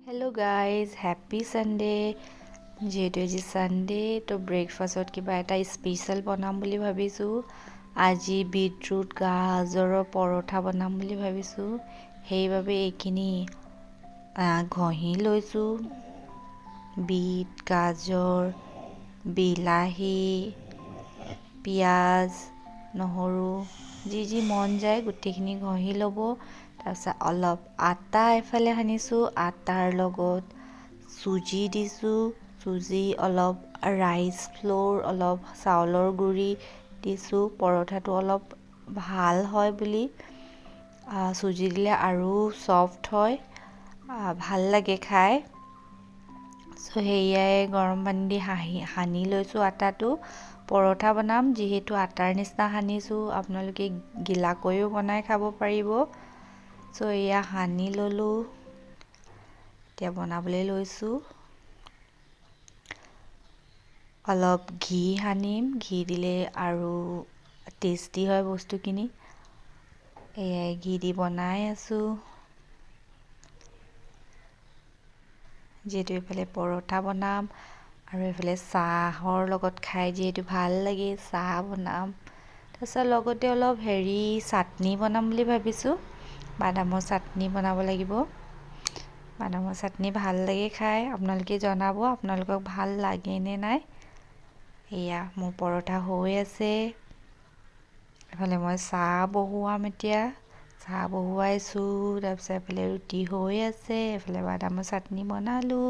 hello guys happy Sunday যিহেতু আজি Sunday তো ব্ৰেকফাষ্টত কিবা এটা স্পেশাল বনাম বুলি ভাবিছোঁ আজি বিটৰুট গাজৰৰ পৰঠা বনাম বুলি ভাবিছোঁ সেইবাবে এইখিনি ঘঁহি লৈছোঁ বিট গাজৰ বিলাহী পিঁয়াজ নহৰু যি মন যায় গোটেইখিনি ঘঁহি ল'ব তাৰপিছত অলপ আটা এফালে সানিছোঁ আটাৰ লগত চুজি দিছোঁ চুজি অলপ ৰাইচ ফ্ল'ৰ অলপ চাউলৰ গুড়ি দিছোঁ পৰঠাটো অলপ ভাল হয় বুলি চুজি দিলে আৰু ছফ্ট হয় ভাল লাগে খাই চ' সেয়াই গৰম পানী দি সানি লৈছোঁ আটাটো পৰঠা বনাম যিহেতু আটাৰ নিচিনা সানিছোঁ আপোনালোকে গিলাকৈও বনাই খাব পাৰিব চ' এয়া সানি ল'লোঁ এতিয়া বনাবলৈ লৈছোঁ অলপ ঘি সানিম ঘি দিলে আৰু টেষ্টি হয় বস্তুখিনি এয়াই ঘি দি বনাই আছোঁ যিহেতু এইফালে পৰঠা বনাম আৰু এইফালে চাহৰ লগত খাই যিহেতু ভাল লাগে চাহ বনাম তাৰপিছত লগতে অলপ চাটনি বনাম বুলি ভাবিছোঁ বাদামৰ চাটনি বনাব লাগিব বাদামৰ চাটনি ভাল লাগে খাই আপোনালোকে জনাব আপোনালোকক ভাল লাগে নে নাই এয়া মোৰ পৰঠা হৈ আছে এফালে মই চাহ বহুৱাম এতিয়া চাহ বহুৱাইছোঁ তাৰপিছত এফালে ৰুটি হৈ আছে এফালে বাদামৰ চাটনি বনালোঁ